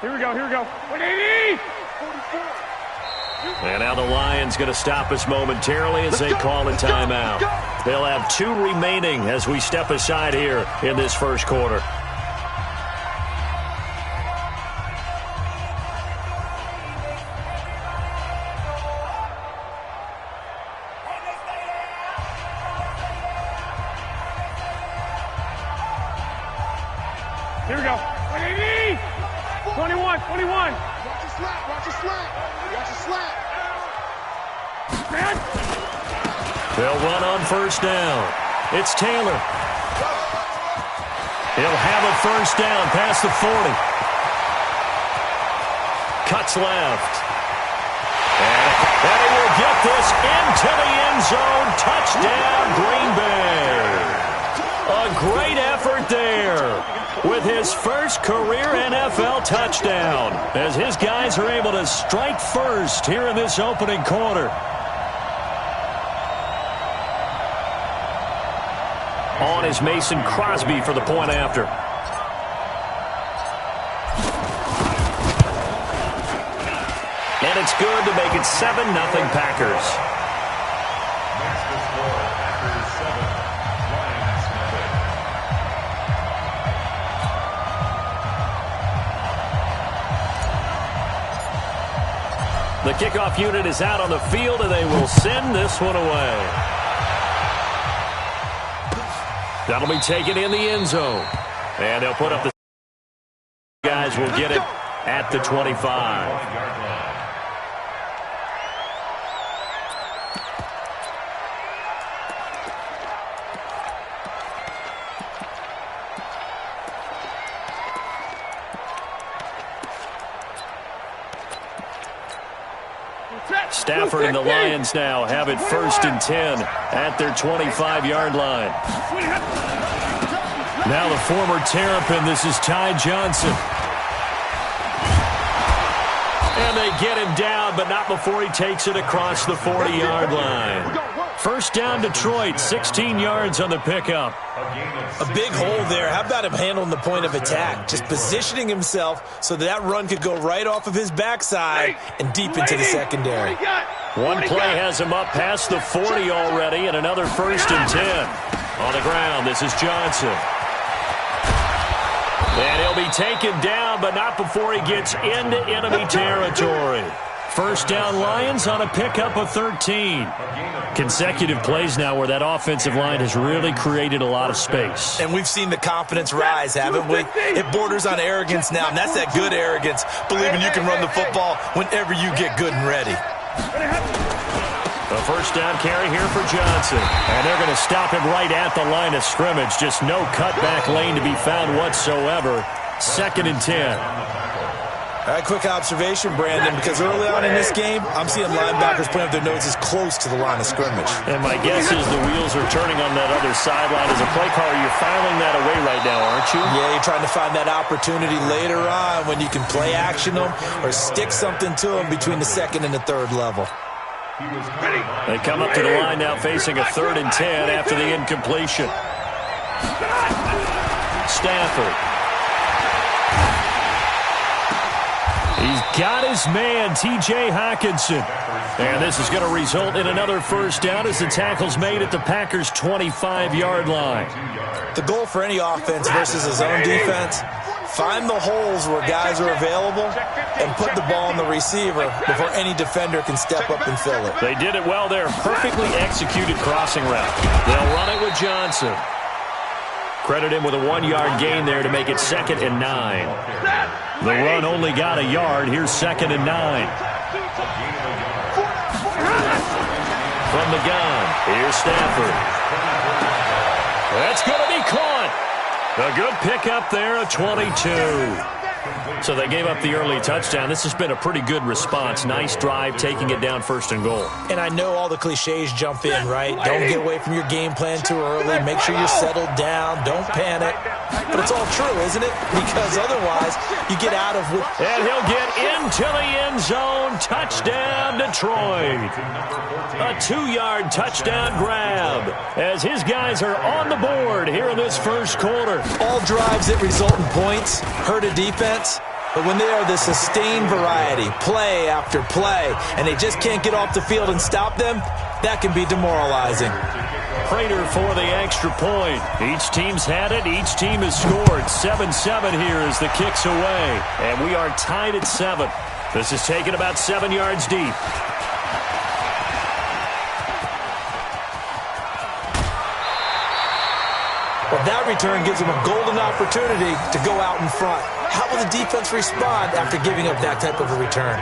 Here we go, here we go. 180! And now the Lions going to stop us momentarily as they call a timeout. They'll have 2 remaining as we step aside here in this first quarter. Here we go. 180! 21, 21. Watch your slap, watch your slap. Watch your slap. Man. They'll run on first down. It's Taylor. He'll have a first down past the 40. Cuts left. And he will get this into the end zone. Touchdown, Green Bay. A great effort there with his first career NFL touchdown as his guys are able to strike first here in this opening quarter. On is Mason Crosby for the point after. And it's good to make it 7-0 Packers. The kickoff unit is out on the field, and they will send this one away. That'll be taken in the end zone. And they'll put up the guys will get it at the 25. Stafford and the Lions now have it 1st and 10 at their 25-yard line. Now the former Terrapin, this is Ty Johnson. And they get him down, but not before he takes it across the 40-yard line. First down Detroit, 16 yards on the pickup. A big hole there. How about him handling the point of attack? Just positioning himself so that run could go right off of his backside and deep into the secondary. One play has him up past the 40 already, and another 1st and 10. On the ground, this is Johnson. And he'll be taken down, but not before he gets into enemy territory. First down Lions on a pickup of 13. Consecutive plays now where that offensive line has really created a lot of space. And we've seen the confidence rise, haven't we? It borders on arrogance now, and that's that good arrogance, believing you can run the football whenever you get good and ready. A first down carry here for Johnson. And they're going to stop him right at the line of scrimmage. Just no cutback lane to be found whatsoever. 2nd and 10. All right, quick observation, Brandon, because early on in this game, I'm seeing linebackers putting up their noses close to the line of scrimmage. And my guess is the wheels are turning on that other sideline. As a play caller, you're filing that away right now, aren't you? Yeah, you're trying to find that opportunity later on when you can play action them or stick something to them between the 2nd and the 3rd level. They come up to the line now facing a 3rd and 10 after the incompletion. Stafford. He's got his man, T.J. Hockenson. And this is going to result in another first down as the tackle's made at the Packers' 25-yard line. The goal for any offense versus his own defense, find the holes where guys are available and put the ball on the receiver before any defender can step up and fill it. They did it well there. Perfectly executed crossing route. They'll run it with Johnson. Credit him with a 1-yard gain there to make it 2nd and 9. The run only got a yard. Here's 2nd and 9. From the gun, here's Stafford. That's going to be caught. A good pickup there, a 22. So they gave up the early touchdown. This has been a pretty good response. Nice drive, taking it down 1st and goal. And I know all the cliches jump in, right? Don't get away from your game plan too early. Make sure you're settled down. Don't panic. But it's all true, isn't it? Because otherwise, you get out of... And he'll get into the end zone. Touchdown, Detroit. A 2-yard touchdown grab as his guys are on the board here in this first quarter. All drives that result in points hurt a defense. But when they are the sustained variety, play after play, and they just can't get off the field and stop them, that can be demoralizing. Prater for the extra point. Each team's had it. Each team has scored. 7-7 here as the kick's away. And we are tied at 7. This is taken about 7 yards deep. Well, that return gives them a golden opportunity to go out in front. How will the defense respond after giving up that type of a return?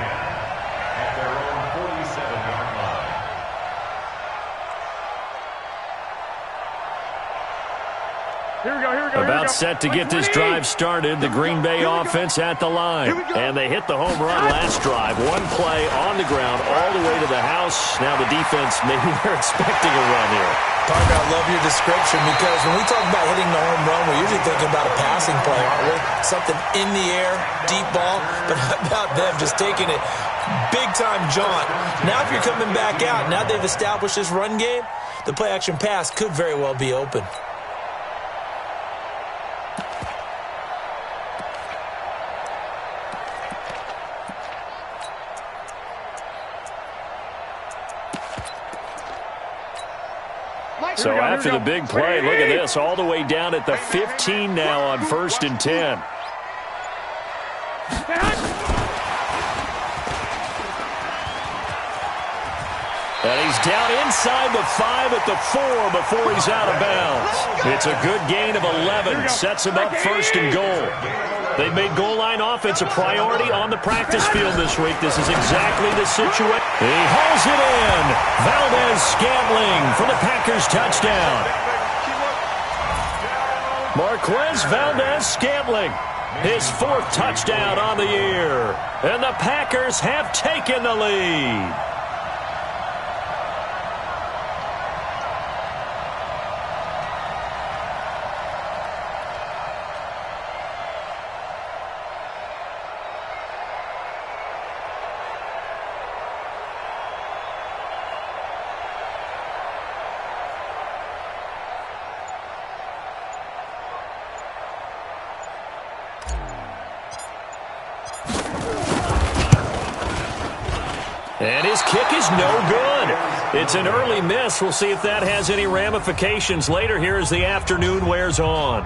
Here we go. About set to get this drive started. The Green Bay offense at the line. And they hit the home run last drive. One play on the ground all the way to the house. Now the defense, maybe they're expecting a run here. Parker, I love your description because when we talk about hitting the home run, we're usually thinking about a passing play, aren't we? Something in the air, deep ball. But how about them just taking it big-time jaunt? Now if you're coming back out, now they've established this run game, the play-action pass could very well be open. So after the big play, look at this, all the way down at the 15 now on 1st and 10. And he's down inside the 5 at the 4 before he's out of bounds. It's a good gain of 11, sets him up 1st and goal. They've made goal line offense a priority on the practice field this week. This is exactly the situation. He hauls it in. Valdez-Scantling for the Packers touchdown. Marquez Valdez-Scantling, his 4th touchdown on the year. And the Packers have taken the lead. And his kick is no good. It's an early miss. We'll see if that has any ramifications later here as the afternoon wears on.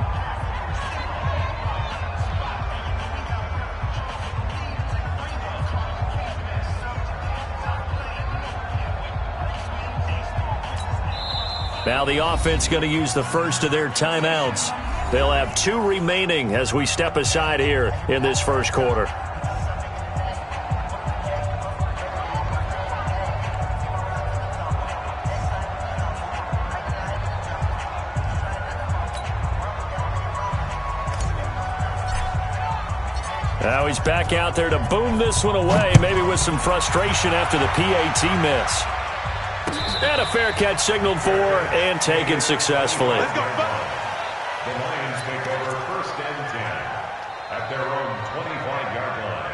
Now the offense going to use the first of their timeouts. They'll have 2 remaining as we step aside here in this first quarter. Now he's back out there to boom this one away, maybe with some frustration after the PAT miss. And a fair catch signaled for and taken successfully. The Lions take over 1st and 10 at their own 25-yard line.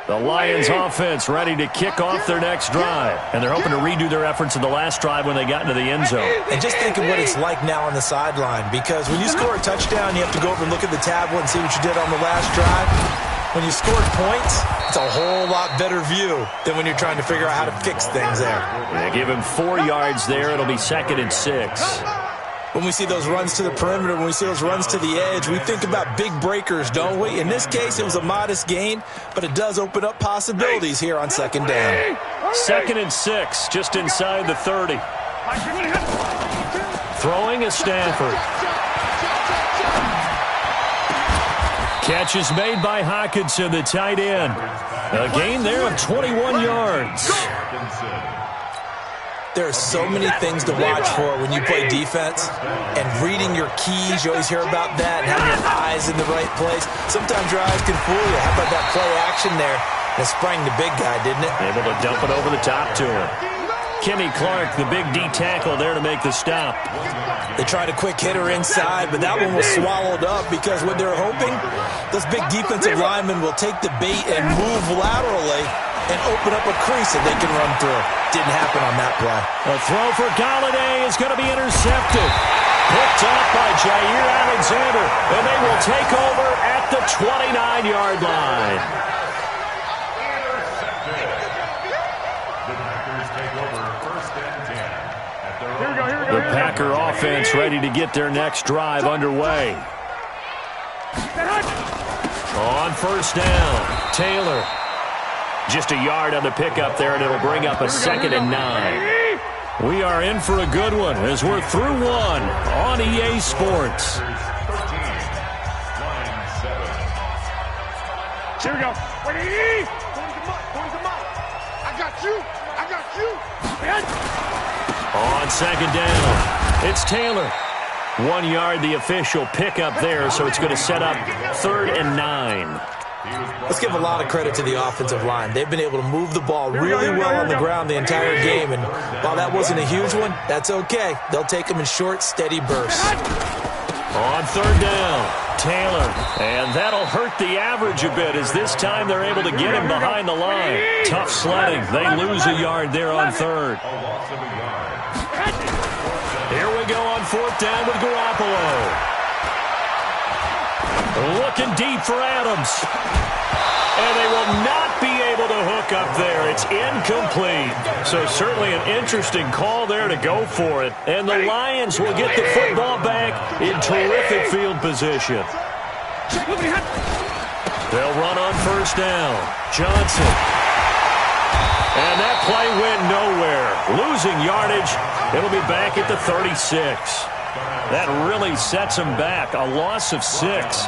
The Lions offense ready to kick off their next drive. And they're hoping to redo their efforts in the last drive when they got into the end zone. And just think of what it's like now on the sideline, because when you score a touchdown, you have to go over and look at the tablet and see what you did on the last drive. When you scored points, it's a whole lot better view than when you're trying to figure out how to fix things there. They give him 4 yards there. It'll be 2nd and 6. When we see those runs to the perimeter, when we see those runs to the edge, we think about big breakers, don't we? In this case, it was a modest gain, but it does open up possibilities here on 2nd down. 2nd and 6, just inside the 30. Throwing is Stafford. Catch is made by Hockenson, the tight end. A gain there of 21 yards. There are so many things to watch for when you play defense, and reading your keys, you always hear about that, and having your eyes in the right place. Sometimes your eyes can fool you. How about that play action there? It sprang the big guy, didn't it? Able to dump it over the top to him. Kenny Clark, the big D tackle there to make the stop. They tried a quick hitter inside, but that one was swallowed up because what they're hoping, those big defensive linemen will take the bait and move laterally and open up a crease that they can run through. Didn't happen on that play. A throw for Galladay is going to be intercepted. Picked up by Jair Alexander, and they will take over at the 29-yard line. The Packer offense ready to get their next drive underway. On first down, Taylor. Just a yard on the pickup there, and it'll bring up a 2nd and 9. We are in for a good one as we're through one on EA Sports. Here we go. I got you. I got you. On 2nd down, it's Taylor. 1 yard, the official pickup there, so it's going to set up 3rd and 9. Let's give a lot of credit to the offensive line. They've been able to move the ball really well on the ground the entire game, and while that wasn't a huge one, that's okay. They'll take them in short, steady bursts. On 3rd down, Taylor, and that'll hurt the average a bit as this time they're able to get him behind the line. Tough sledding. They lose a yard there on 3rd. Here we go on 4th down with Garoppolo. Looking deep for Adams. And they will not be able to hook up there. It's incomplete. So certainly an interesting call there to go for it. And the Lions will get the football back in terrific field position. They'll run on 1st down. Johnson. And that play went nowhere. Losing yardage. It'll be back at the 36. That really sets them back. A loss of 6.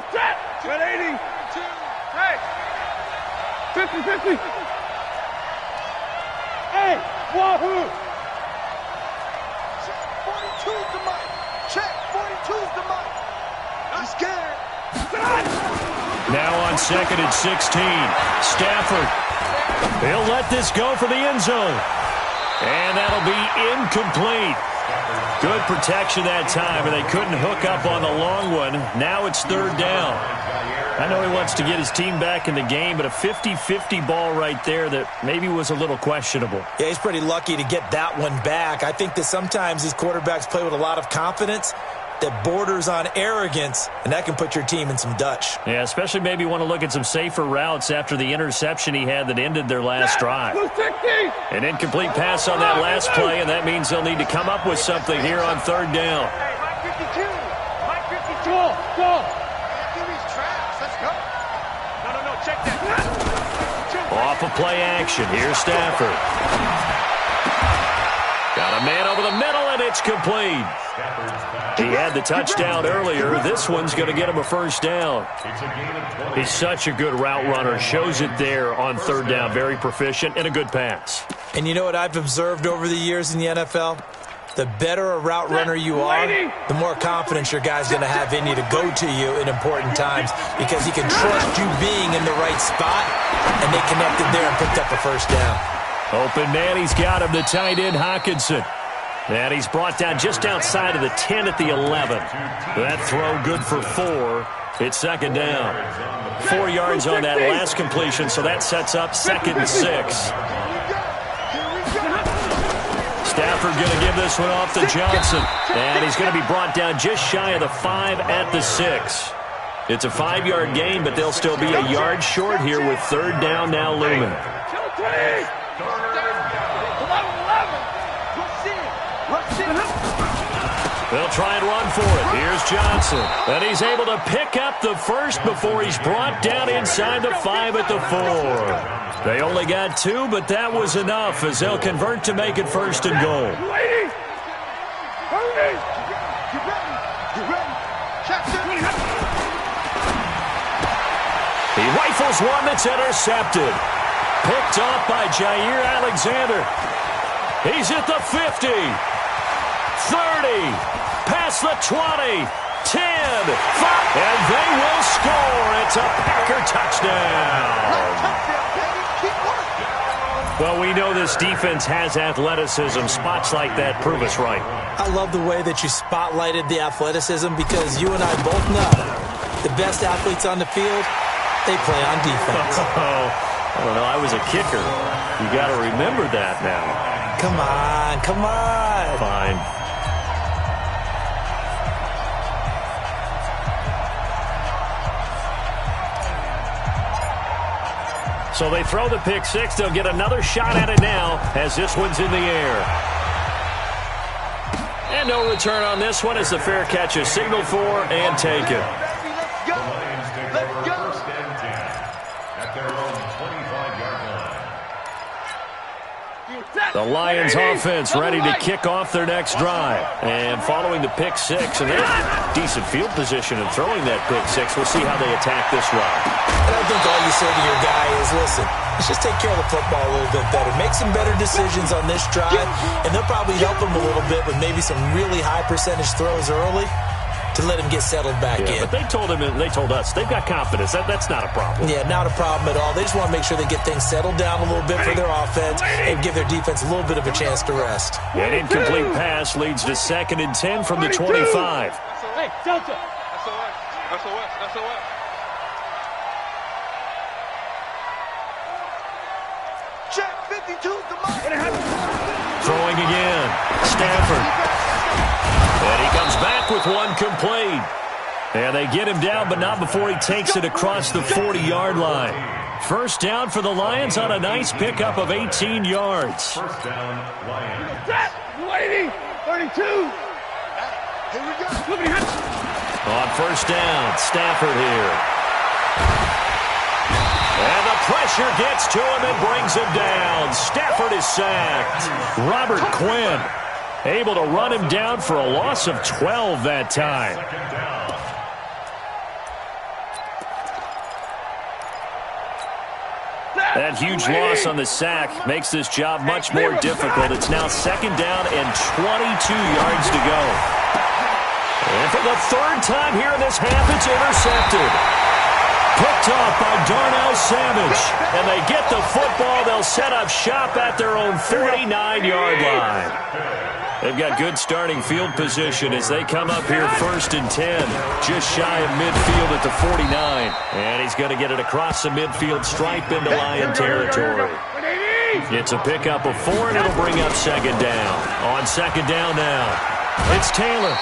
Set. 180. Hey. 50-50. Hey. Wahoo. 42's the mic. Check. 42's the mic. I'm scared. Now on 2nd and 16. Stafford. He'll let this go for the end zone. And that'll be incomplete. Good protection that time, and they couldn't hook up on the long one. Now it's 3rd down. I know he wants to get his team back in the game, but a 50-50 ball right there that maybe was a little questionable. Yeah, he's pretty lucky to get that one back. I think that sometimes these quarterbacks play with a lot of confidence that borders on arrogance, and that can put your team in some Dutch. Yeah, especially maybe want to look at some safer routes after the interception he had that ended their last drive. An incomplete pass on that last play, and that means they'll need to come up with something here on 3rd down. Off of play action, here's Stafford. Got a man over the middle, and it's complete. He had the touchdown earlier. This one's going to get him a 1st down. He's such a good route runner. Shows it there on 3rd down. Very proficient and a good pass. And you know what I've observed over the years in the NFL? The better a route runner you are, the more confidence your guy's going to have in you to go to you in important times because he can trust you being in the right spot, and they connected there and picked up a 1st down. Open man, he's got him, the tight end, Hockenson. And he's brought down just outside of the 10 at the 11. That throw good for 4. It's 2nd down. 4 yards on that last completion, so that sets up 2nd and 6. Stafford going to give this one off to Johnson. And he's going to be brought down just shy of the 5 at the 6. It's a 5-yard gain, but they'll still be a yard short here with 3rd down now looming. They'll try and run for it. Here's Johnson. And he's able to pick up the first before he's brought down inside the 5 at the 4. They only got 2, but that was enough as they'll convert to make it 1st and goal. He rifles one that's intercepted. Picked off by Jair Alexander. He's at the 50. 30. Past the 20. 10. 5. And they will score. It's a Packer touchdown. Well, we know this defense has athleticism. Spots like that prove us right. I love the way that you spotlighted the athleticism because you and I both know the best athletes on the field, they play on defense. I don't know. I was a kicker. You got to remember that now. Come on. Come on. Fine. So they throw the pick 6. They'll get another shot at it now as this one's in the air. And no return on this one as the fair catch is signaled for and taken. The Lions offense ready to kick off their next drive. And following the pick 6, and they're in decent field position in throwing that pick 6. We'll see how they attack this run. And I think all you say to your guy is, listen, let's just take care of the football a little bit better. Make some better decisions on this drive, and they'll probably help him a little bit with maybe some really high percentage throws early to let him get settled back in. But they told him, and they told us, they've got confidence. That's not a problem. Yeah, not a problem at all. They just want to make sure they get things settled down a little bit for their offense and give their defense a little bit of a chance to rest. An incomplete pass leads to 2nd and 10 from the 25. Hey, Delta. SOS. Check 52's the mark. Throwing again. Stafford. And he comes back with one complete. And they get him down, but not before he takes it across the 40-yard line. 1st down for the Lions on a nice pickup of 18 yards. 1st down, Lions. Set. 32. Here we go. On 1st down, Stafford here. And the pressure gets to him and brings him down. Stafford is sacked. Robert Quinn able to run him down for a loss of 12 that time. 2nd down. That huge loss on the sack makes this job much more difficult. It's now 2nd down and 22 yards to go. And for the 3rd time here in this half, it's intercepted. Picked off by Darnell Savage. And they get the football. They'll set up shop at their own 49-yard line. They've got good starting field position as they come up here 1st and 10. Just shy of midfield at the 49. And he's going to get it across the midfield stripe into Lion territory. It's a pickup of 4, and it'll bring up 2nd down. On 2nd down now, it's Taylor.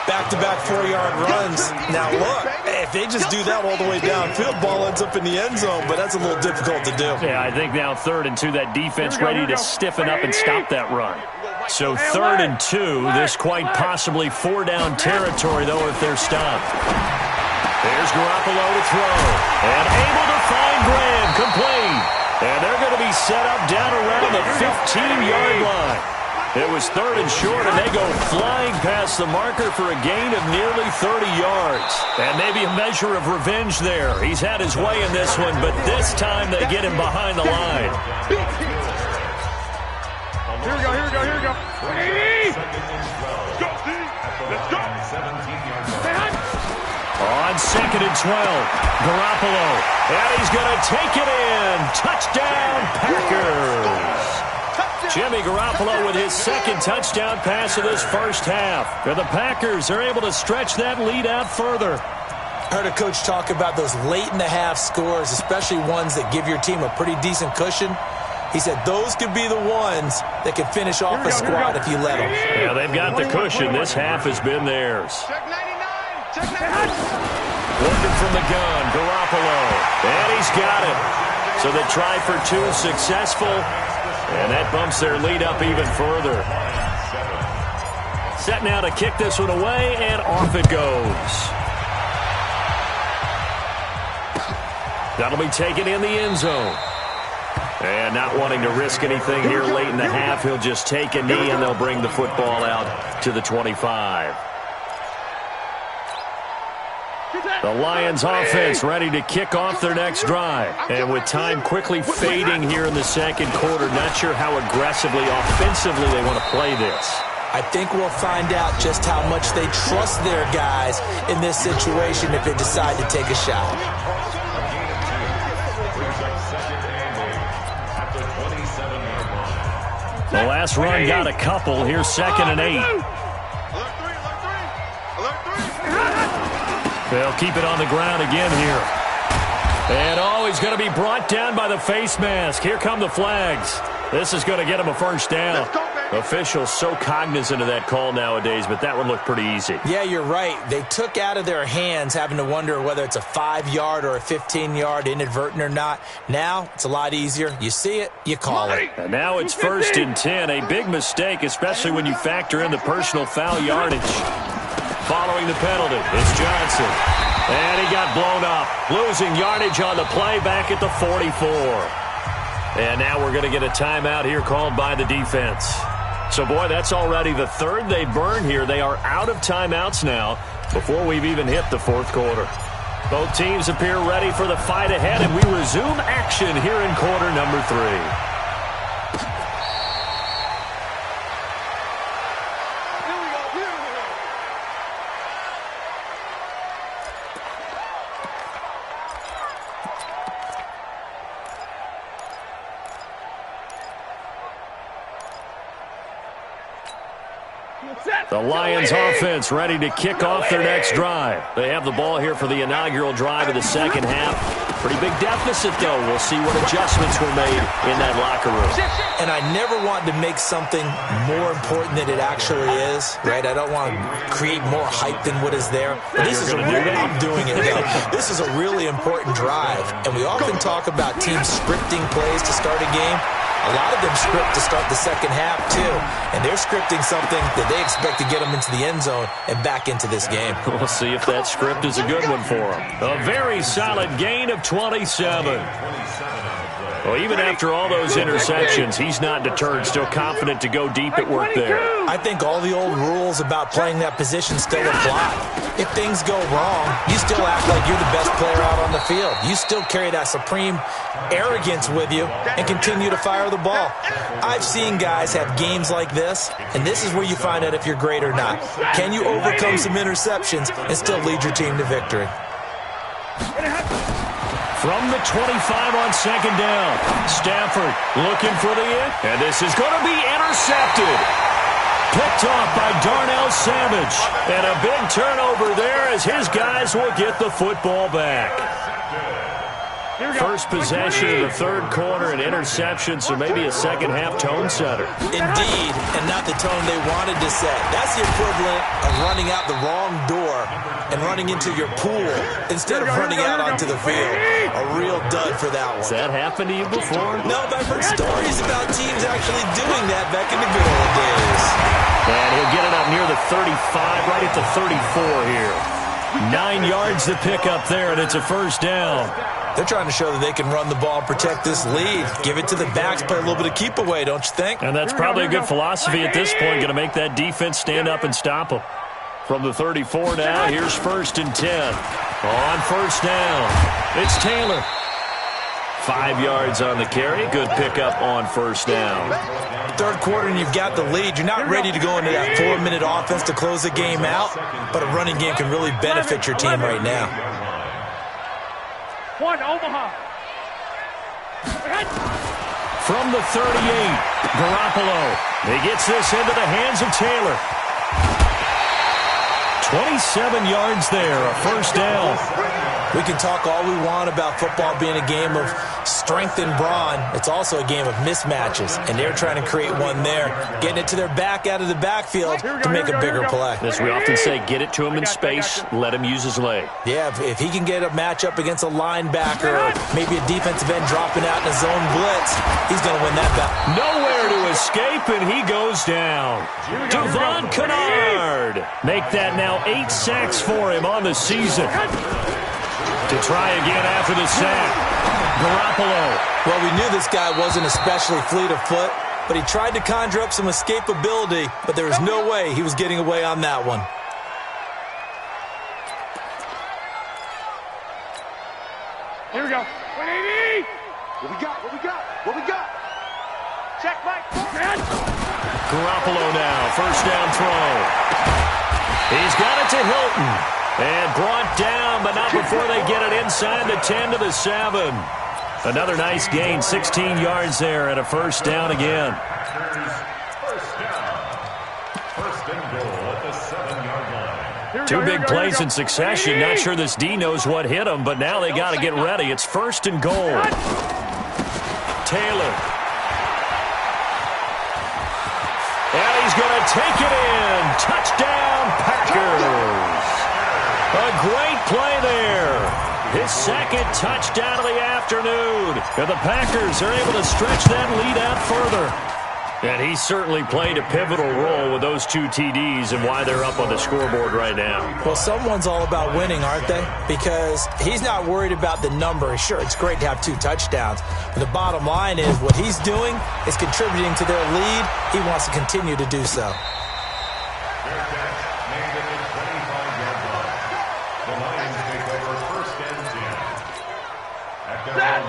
Back-to-back 4-yard runs. Now, look, if they just do that all the way downfield, ball ends up in the end zone, but that's a little difficult to do. Yeah, I think now 3rd and 2, that defense ready to stiffen up and stop that run. So 3rd and 2, this quite possibly 4-down territory, though, if they're stopped. There's Garoppolo to throw. And able to find Graham, complete. And they're going to be set up down around the 15-yard line. It was 3rd and short, and they go flying past the marker for a gain of nearly 30 yards. And maybe a measure of revenge there. He's had his way in this one, but this time they get him behind the line. Here we go. 180. Let's go. On 2nd and 12, Garoppolo. And he's going to take it in. Touchdown, Packers. Jimmy Garoppolo with his 2nd touchdown pass of this 1st half. And the Packers are able to stretch that lead out further. I heard a coach talk about those late-in-the-half scores, especially ones that give your team a pretty decent cushion. He said those could be the ones that could finish off a squad if you let them. Yeah, they've got the cushion. This half has been theirs. Check 99. Check 99. Working from the gun, Garoppolo. And he's got it. So they try for 2, successful. And that bumps their lead up even further. Set now to kick this one away, and off it goes. That'll be taken in the end zone. And not wanting to risk anything here late in the half, he'll just take a knee, and they'll bring the football out to the 25. The Lions offense ready to kick off their next drive. And with time quickly fading here in the second quarter, not sure how aggressively, offensively they want to play this. I think we'll find out just how much they trust their guys in this situation if they decide to take a shot. The last run got a couple. Here's 2nd and 8. They'll keep it on the ground again here. And, he's going to be brought down by the face mask. Here come the flags. This is going to get him a first down. Officials so cognizant of that call nowadays, but that one looked pretty easy. Yeah, you're right. They took out of their hands having to wonder whether it's a 5-yard or a 15-yard, inadvertent or not. Now, it's a lot easier. You see it, you call it. And now it's 1st and 10. A big mistake, especially when you factor in the personal foul yardage. Following the penalty, it's Johnson. And he got blown up. Losing yardage on the play back at the 44. And now we're going to get a timeout here called by the defense. So, boy, that's already the third they burned here. They are out of timeouts now before we've even hit the fourth quarter. Both teams appear ready for the fight ahead, and we resume action here in quarter number 3. The Lions offense ready to kick off their next drive. They have the ball here for the inaugural drive of the second half. Pretty big deficit, though. We'll see what adjustments were made in that locker room. And I never want to make something more important than it actually is, right? I don't want to create more hype than what is there. But this is I'm doing it, though. This is a really important drive. And we often talk about teams scripting plays to start a game. A lot of them script to start the second half, too. And they're scripting something that they expect to get them into the end zone and back into this game. We'll see if that script is a good one for them. A very solid gain of 27. Well, even after all those interceptions, he's not deterred, still confident to go deep at work there. I think all the old rules about playing that position still apply. If things go wrong, you still act like you're the best player out on the field. You still carry that supreme arrogance with you and continue to fire the ball. I've seen guys have games like this, and this is where you find out if you're great or not. Can you overcome some interceptions and still lead your team to victory? From the 25 on second down, Stafford looking for the end, and this is going to be intercepted. Picked off by Darnell Savage, and a big turnover there as his guys will get the football back. First possession of the third quarter, an interception, so maybe a second-half tone setter. Indeed, and not the tone they wanted to set. That's the equivalent of running out the wrong door and running into your pool instead of running out onto the field. A real dud for that one. Has that happened to you before? No, but I've heard stories about teams actually doing that back in the good old days. And he'll get it up near the 35, right at the 34 here. 9 yards to pick up there, and it's a first down. They're trying to show that they can run the ball and protect this lead. Give it to the backs, play a little bit of keep away, don't you think? And that's probably a good philosophy at this point, going to make that defense stand up and stop them. From the 34 now, here's 1st and 10. On first down, it's Taylor. 5 yards on the carry. Good pickup on first down. Third quarter and you've got the lead. You're not ready to go into that 4-minute offense to close the game out, but a running game can really benefit your team right now. One, Omaha. From the 38, Garoppolo. He gets this into the hands of Taylor. 27 yards there, a first down. We can talk all we want about football being a game of strength and brawn, it's also a game of mismatches, and they're trying to create one there, getting it to their back out of the backfield to make a bigger play. As we often say, get it to him in space, let him use his leg. Yeah, if he can get a matchup against a linebacker or maybe a defensive end dropping out in a zone blitz, he's going to win that battle. Nowhere to escape, and he goes down. Devon Kennard. Make that now 8 sacks for him on the season. To try again after the sack. Garoppolo. Well, we knew this guy wasn't especially fleet of foot, but he tried to conjure up some escapability, but there was no way he was getting away on that one. Here we go. 180. What we got? What we got? What we got? Check, Mike. Garoppolo now. First down throw. He's got it to Hilton. And brought down, but not before they get it inside the 10 to the 7. Another nice gain, 16 yards there, and a first down again. First and goal at the 7-yard line. Two big plays in succession. Not sure this D knows what hit him, but now they got to get ready. It's first and goal. Taylor. And he's going to take it in. Touchdown, Packers. A great play there. His second touchdown of the afternoon. And the Packers are able to stretch that lead out further. And he certainly played a pivotal role with those 2 TDs and why they're up on the scoreboard right now. Well, someone's all about winning, aren't they? Because he's not worried about the number. Sure, it's great to have 2 touchdowns. But the bottom line is what he's doing is contributing to their lead. He wants to continue to do so.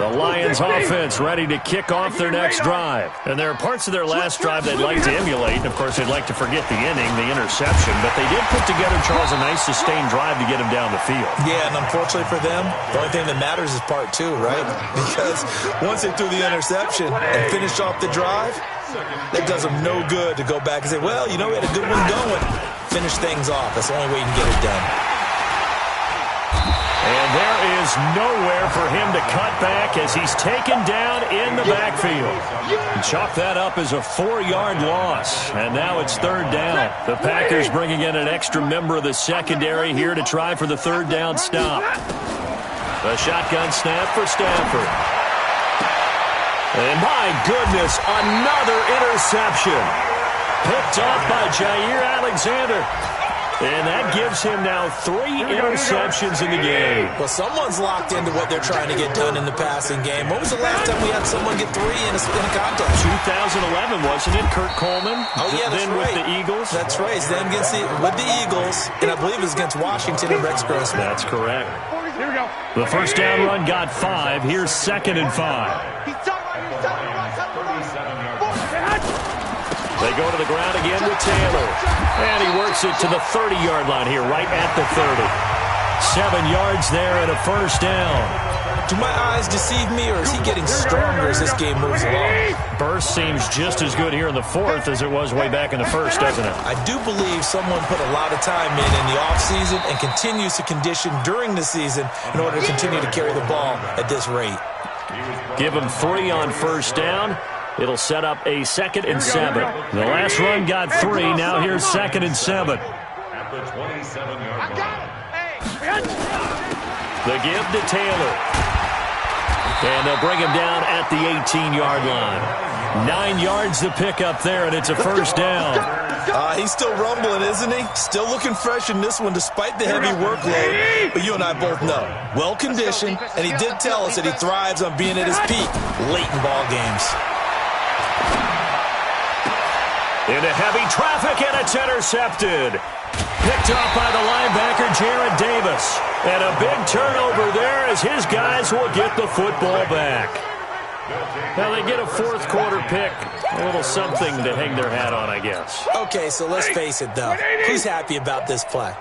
The Lions offense ready to kick off their next drive. And there are parts of their last drive they'd like to emulate. And, of course, they'd like to forget the inning, the interception. But they did put together, Charles, a nice sustained drive to get him down the field. Yeah, and unfortunately for them, the only thing that matters is part 2, right? Because once they threw the interception and finished off the drive, that does them no good to go back and say, well, you know, we had a good one going. Finish things off. That's the only way you can get it done. And there is nowhere for him to cut back as he's taken down in the backfield. Chalk that up as a 4-yard loss. And now it's third down. The Packers bringing in an extra member of the secondary here to try for the third down stop. The shotgun snap for Stafford. And my goodness, another interception. Picked off by Jair Alexander. And that gives him now 3 interceptions in the game. Well, someone's locked into what they're trying to get done in the passing game. When was the last time we had someone get 3 in a contest? 2011, wasn't it? Kurt Coleman. Oh, yeah, that's then right. with the Eagles. That's right. Then with the Eagles, and I believe it was against Washington and Rex Grossman. That's correct. Here we go. The first down run got 5. Here's 2nd and 5. They go to the ground again with Taylor. And he works it to the 30-yard line here, right at the 30. 7 yards there and a first down. Do my eyes deceive me, or is he getting stronger as this game moves along? Burst seems just as good here in the 4th as it was way back in the 1st, doesn't it? I do believe someone put a lot of time in the offseason and continues to condition during the season in order to continue to carry the ball at this rate. Give him 3 on first down. It'll set up a 2nd and 7. The last run got 3. Now here's 2nd and 7. At the 27-yard line. The give to Taylor. And they'll bring him down at the 18-yard line. 9 yards to pick up there, and it's a first down. He's still rumbling, isn't he? Still looking fresh in this one despite the heavy workload. But you and I both know, well-conditioned, and he did tell us that he thrives on being at his peak late in ball games. Into heavy traffic, and it's intercepted. Picked off by the linebacker, Jarrad Davis. And a big turnover there as his guys will get the football back. Now they get a 4th quarter pick. A little something to hang their hat on, I guess. Okay, so let's face it, though. Who's happy about this play?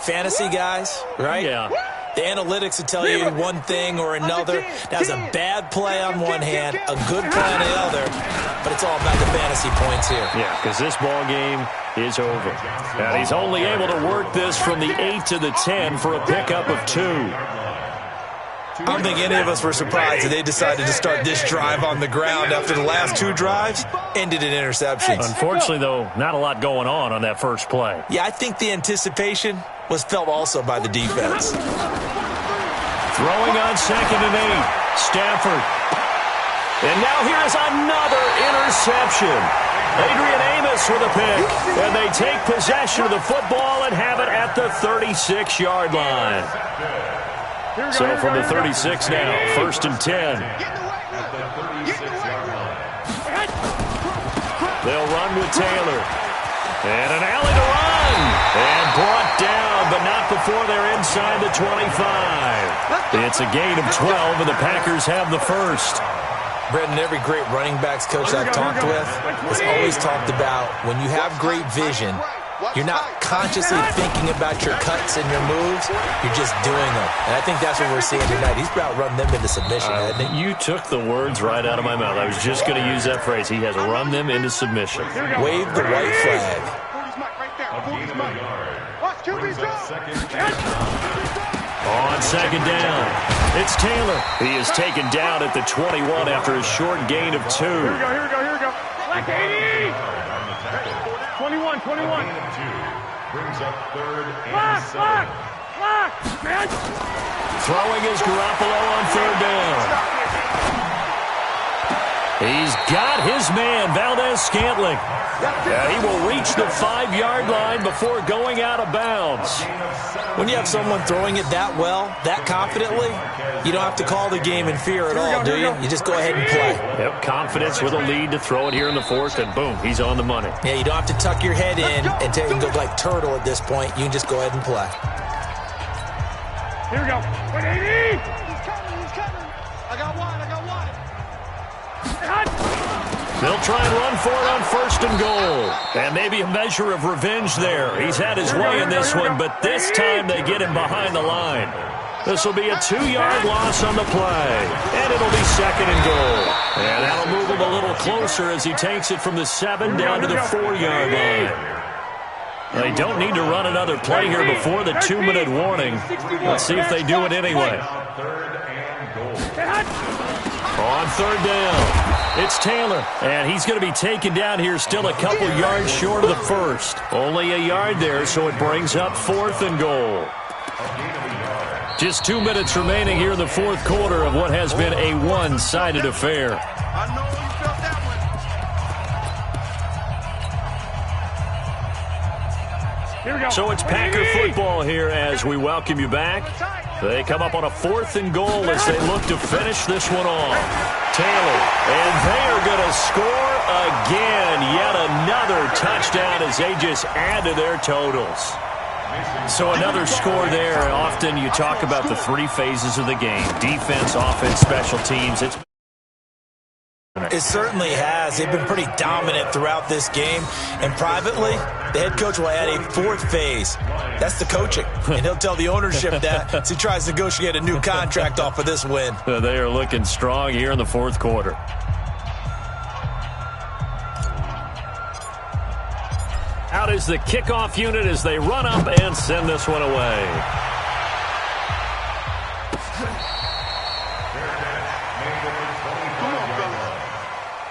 Fantasy guys, right? Yeah. The analytics will tell you one thing or another. That was a bad play on one hand, a good play on the other, but it's all about the fantasy points here. Yeah, because this ball game is over. And he's only able to work this from the 8 to the 10 for a pickup of 2. I don't think any of us were surprised that they decided to start this drive on the ground after the last two drives ended in interceptions. Unfortunately, though, not a lot going on that first play. Yeah, I think the anticipation was felt also by the defense. Throwing on 2nd and 8. Stafford. And now here's another interception. Adrian Amos with a pick. And they take possession of the football and have it at the 36-yard line. So from the 36 now, 1st and 10. They'll run with Taylor. And an alley to run. And brought down, but not before they're inside the 25. It's a gain of 12, and the Packers have the first. Brendan, every great running backs coach I've talked with has always talked about when you have great vision, you're not consciously thinking about your cuts and your moves. You're just doing them. And I think that's what we're seeing tonight. He's about run them into submission, hasn't he? You took the words right out of my mouth. I was just going to use that phrase. He has run them into submission. Wave the white flag. On 2nd down, it's Taylor. He is taken down at the 21 after a short gain of 2. Here we go. Black 80! 21. Brings up 3rd and 7. Man! Throwing is Garoppolo on 3rd down. He's got his man, Valdez-Scantling. He will reach the 5-yard line before going out of bounds. When you have someone throwing it that well, that confidently, you don't have to call the game in fear at all, do you? You just go ahead and play. Yep, confidence with a lead to throw it here in the 4th, and boom, he's on the money. Yeah, you don't have to tuck your head in and go like turtle at this point. You can just go ahead and play. Here we go. 180! He's coming. I got one. They'll try and run for it on 1st and goal. And maybe a measure of revenge there. He's had his way in this one, but this time they get him behind the line. This will be a 2-yard loss on the play. And it'll be 2nd and goal. And that'll move him a little closer as he takes it from the 7 down to the 4-yard line. They don't need to run another play here before the 2-minute warning. Let's see if they do it anyway. On 3rd down. It's Taylor, and he's going to be taken down here still a couple yards short of the 1st. Only a yard there, so it brings up 4th and goal. Just 2 minutes remaining here in the 4th quarter of what has been a one-sided affair. I know you felt that one. Here we go. So it's Packer football here as we welcome you back. They come up on a 4th and goal as they look to finish this one off. Taylor, and they are going to score again. Yet another touchdown as they just add to their totals. So another score there. Often you talk about the 3 phases of the game: defense, offense, special teams. It certainly has. They've been pretty dominant throughout this game. And privately, the head coach will add a 4th phase. That's the coaching. And he'll tell the ownership that as he tries to negotiate a new contract off of this win. They are looking strong here in the 4th quarter. Out is the kickoff unit as they run up and send this one away.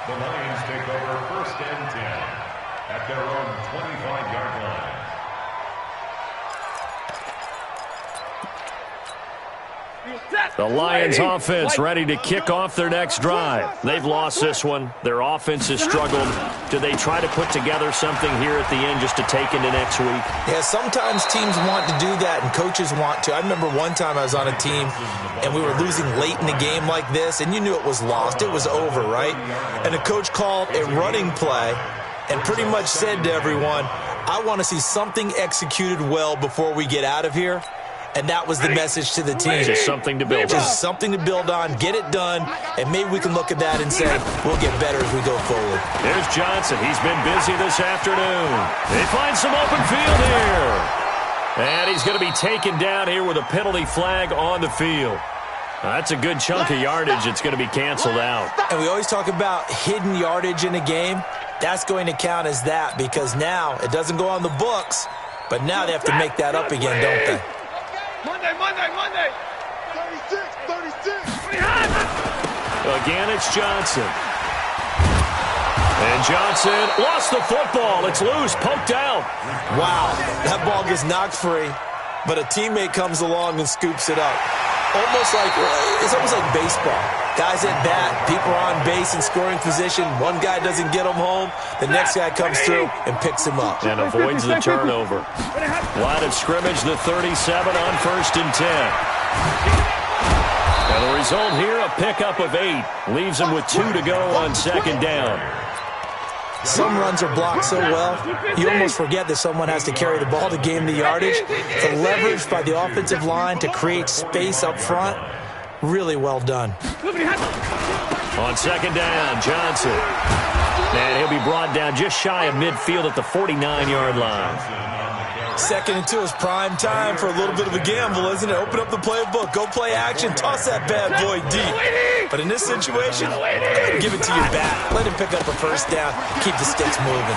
The Lions take over 1st and 10 at their own 25-yard line. The Lions offense ready to kick off their next drive. They've lost this one. Their offense has struggled. Do they try to put together something here at the end just to take into next week? Yeah, sometimes teams want to do that and coaches want to. I remember one time I was on a team and we were losing late in the game like this, and you knew it was lost. It was over, right? And the coach called a running play and pretty much said to everyone, I want to see something executed well before we get out of here. And that was the message to the team. Just something to build on. Just something to build on, get it done, and maybe we can look at that and say, we'll get better as we go forward. There's Johnson. He's been busy this afternoon. They find some open field here. And he's going to be taken down here with a penalty flag on the field. That's a good chunk of yardage. It's going to be canceled out. And we always talk about hidden yardage in a game. That's going to count as that because now it doesn't go on the books, but now they have to make that up again, don't they? Monday. Again, it's Johnson. And Johnson lost the football. It's loose, poked out. Wow, that ball gets knocked free, but a teammate comes along and scoops it up. It's almost like baseball. Guys at bat, people are on base in scoring position. One guy doesn't get him home. The next guy comes through and picks him up. And avoids the turnover. Line of scrimmage, the 37 on 1st and 10. And the result here, a pickup of 8. Leaves him with 2 to go on 2nd down. Some runs are blocked so well, you almost forget that someone has to carry the ball to gain the yardage. The leverage by the offensive line to create space up front, really well done. On 2nd down, Johnson. And he'll be brought down just shy of midfield at the 49-yard line. 2nd and 2 is prime time for a little bit of a gamble, isn't it? Open up the playbook, go play action, toss that bad boy deep. But in this situation, go ahead and give it to your back. Let him pick up a 1st down, keep the sticks moving.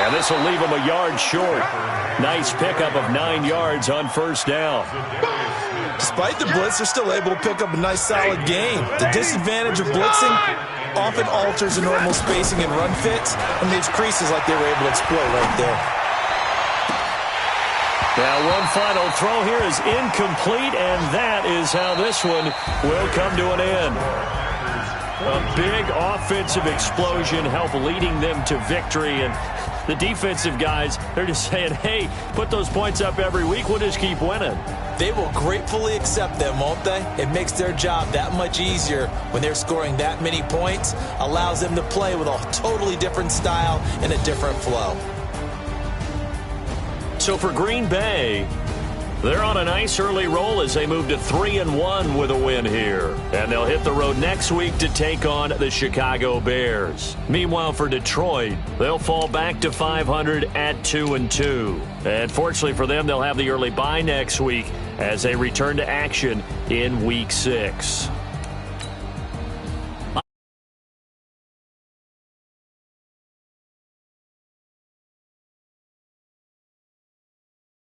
And this will leave him a yard short. Nice pickup of 9 yards on 1st down. Despite the blitz, they're still able to pick up a nice solid gain. The disadvantage of blitzing often alters the normal spacing and run fits and leaves creases like they were able to exploit right there. Now one final throw here is incomplete, and that is how this one will come to an end. A big offensive explosion helped leading them to victory, and the defensive guys, they're just saying, hey, put those points up every week, we'll just keep winning. They will gratefully accept them, won't they? It makes their job that much easier when they're scoring that many points, allows them to play with a totally different style and a different flow. So for Green Bay, they're on a nice early roll as they move to 3-1 with a win here. And they'll hit the road next week to take on the Chicago Bears. Meanwhile, for Detroit, they'll fall back to 500 at 2-2. And fortunately for them, they'll have the early bye next week as they return to action in Week 6.